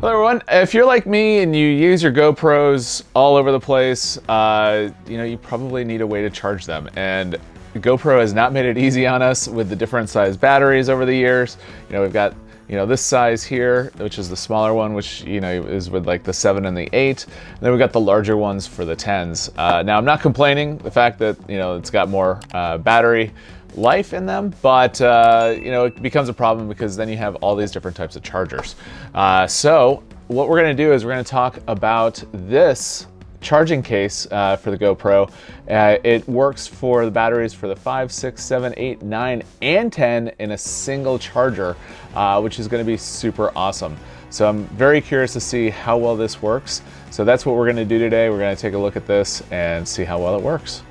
Hello everyone. If you're like me and you use your GoPros all over the place, you probably need a way to charge them. And GoPro has not made it easy on us with the different size batteries over the years. We've got this size here, which is the smaller one, which is with like the 7 and the 8. And then we've got the larger ones for the 10s. Now I'm not complaining the fact that it's got more battery life in them, but it becomes a problem because then you have all these different types of chargers. So what we're going to do is we're going to talk about this charging case for the GoPro. It works for the batteries for the 5, 6, 7, 8, 9, and 10 in a single charger, which is going to be super awesome. So I'm very curious to see how well this works. So that's what we're going to do today. We're going to take a look at this and see how well it works.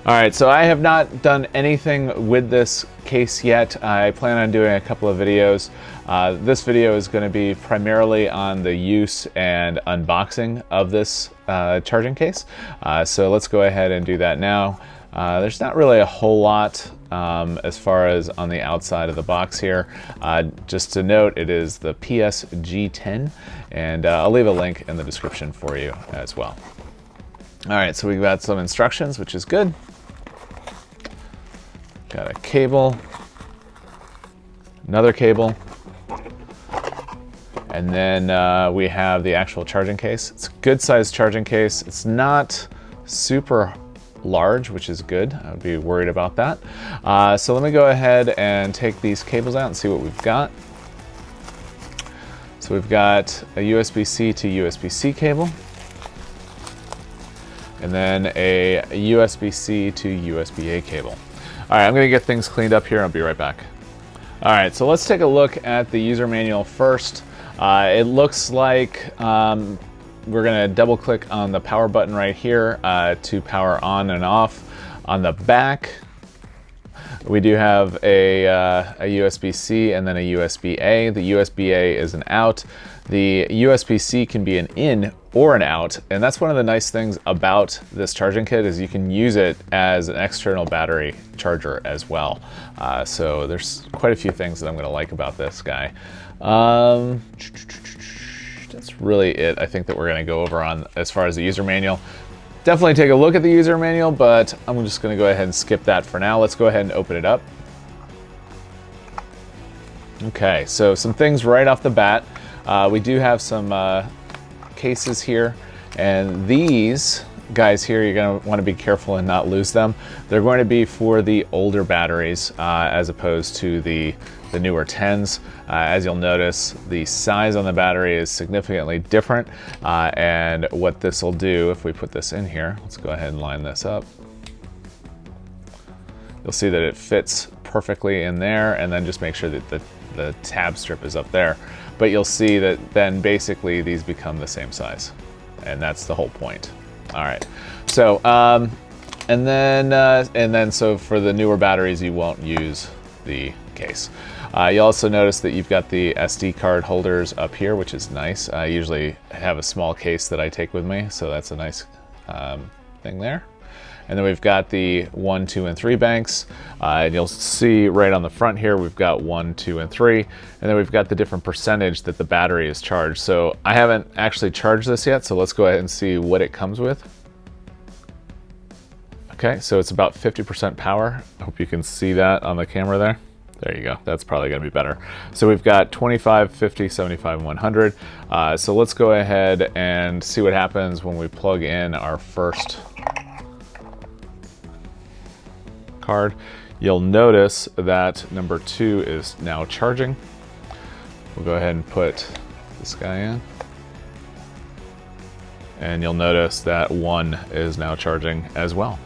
All right, so I have not done anything with this case yet. I plan on doing a couple of videos. This video is going to be primarily on the use and unboxing of this charging case. So let's go ahead and do that now. There's not really a whole lot as far as on the outside of the box here. Just to note, it is the PS-G10, and I'll leave a link in the description for you as well. All right, so we've got some instructions, which is good. Got a cable, another cable, and then we have the actual charging case. It's a good sized charging case. It's not super large, which is good. I would be worried about that. So let me go ahead and take these cables out and see what we've got. So we've got a USB-C to USB-C cable, and then a USB-C to USB-A cable. All right, I'm gonna get things cleaned up here. I'll be right back. All right, so let's take a look at the user manual first. It looks like we're gonna double click on the power button right here to power on and off. On the back, we do have a USB-C and then a USB-A. The USB-A is an out. The USB-C can be an in or an out, and that's one of the nice things about this charging kit is you can use it as an external battery charger as well. So there's quite a few things that I'm gonna like about this guy. That's really it, I think, that we're gonna go over on as far as the user manual. Definitely take a look at the user manual, but I'm just gonna go ahead and skip that for now. Let's go ahead and open it up. Okay, so some things right off the bat. We do have some cases here, and these guys here, you're going to want to be careful and not lose them. They're going to be for the older batteries as opposed to the newer 10s. As you'll notice, the size on the battery is significantly different, and what this will do, if we put this in here, let's go ahead and line this up. You'll see that it fits perfectly in there, and then just make sure that the tab strip is up there. But you'll see that then basically these become the same size, and that's the whole point. All right, so and then so for the newer batteries, you won't use the case. You also notice that you've got the SD card holders up here, which is nice. I usually have a small case that I take with me, so that's a nice thing there. And then we've got the 1, 2, and 3 banks. And you'll see right on the front here, we've got 1, 2, and 3. And then we've got the different percentage that the battery is charged. So I haven't actually charged this yet, so let's go ahead and see what it comes with. Okay, so it's about 50% power. I hope you can see that on the camera there. There you go, that's probably gonna be better. So we've got 25, 50, 75, and 100. So let's go ahead and see what happens when we plug in our first card. You'll notice that number 2 is now charging. We'll go ahead and put this guy in. And you'll notice that 1 is now charging as well.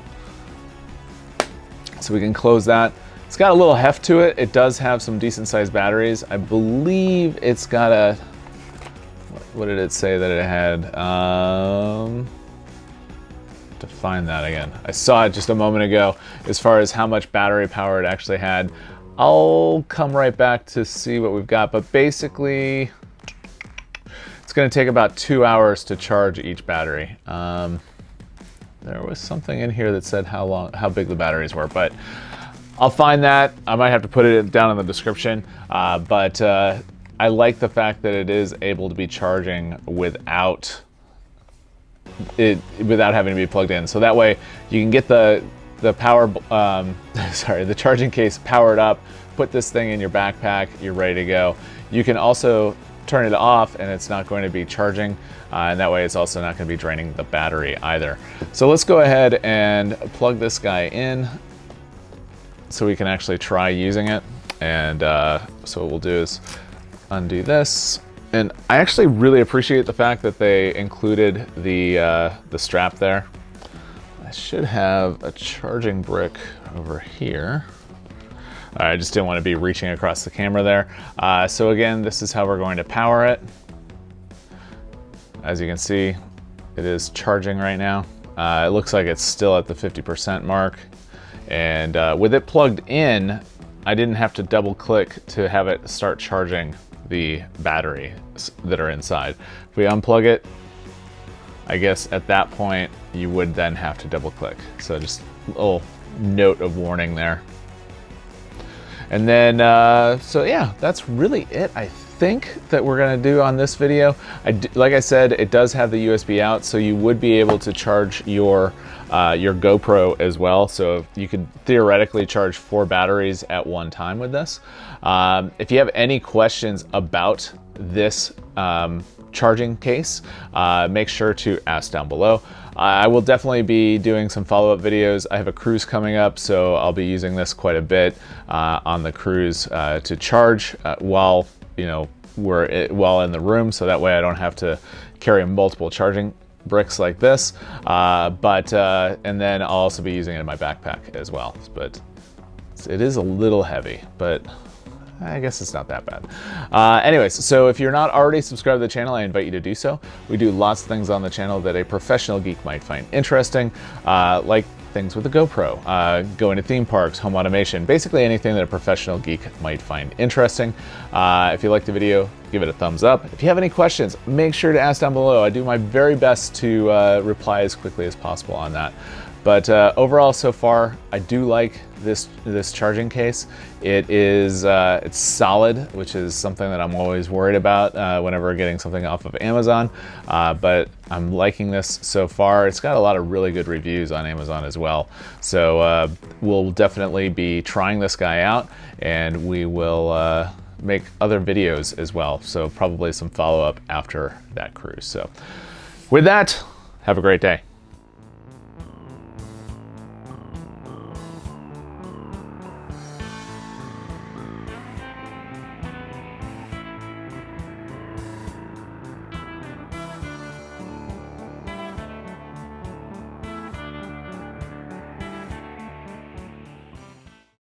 So we can close that. It's got a little heft to it. It does have some decent sized batteries. I believe it's got a, what did it say that it had? To find that again. I saw it just a moment ago as far as how much battery power it actually had. I'll come right back to see what we've got, but basically it's going to take about 2 hours to charge each battery. There was something in here that said how big the batteries were, but I'll find that. I might have to put it down in the description, but I like the fact that it is able to be charging without having to be plugged in. So that way you can get the power, the charging case powered up, put this thing in your backpack, you're ready to go. You can also turn it off and it's not going to be charging, and that way it's also not going to be draining the battery either. So let's go ahead and plug this guy in so we can actually try using it. And so what we'll do is undo this. And I actually really appreciate the fact that they included the strap there. I should have a charging brick over here. I just didn't want to be reaching across the camera there. So again, this is how we're going to power it. As you can see, it is charging right now. It looks like it's still at the 50% mark. And with it plugged in, I didn't have to double click to have it start charging the batteries that are inside. If we unplug it, I guess at that point you would then have to double click. So just a little note of warning there. And then, so yeah, that's really it, I think, that we're gonna do on this video. Like I said, it does have the USB out, so you would be able to charge your GoPro as well. So you could theoretically charge 4 batteries at one time with this. If you have any questions about this charging case, make sure to ask down below. I will definitely be doing some follow-up videos. I have a cruise coming up, so I'll be using this quite a bit on the cruise to charge while while in the room, so that way I don't have to carry multiple charging bricks like this. And then I'll also be using it in my backpack as well. But it is a little heavy, but I guess it's not that bad. Anyways, so if you're not already subscribed to the channel, I invite you to do so. We do lots of things on the channel that a professional geek might find interesting, like things with the GoPro, going to theme parks, home automation, basically anything that a professional geek might find interesting. If you liked the video, give it a thumbs up. If you have any questions, make sure to ask down below. I do my very best to reply as quickly as possible on that. But overall, so far, I do like this charging case. It is it's solid, which is something that I'm always worried about whenever getting something off of Amazon. But I'm liking this so far. It's got a lot of really good reviews on Amazon as well. So we'll definitely be trying this guy out, and we will make other videos as well. So probably some follow-up after that cruise. So with that, have a great day.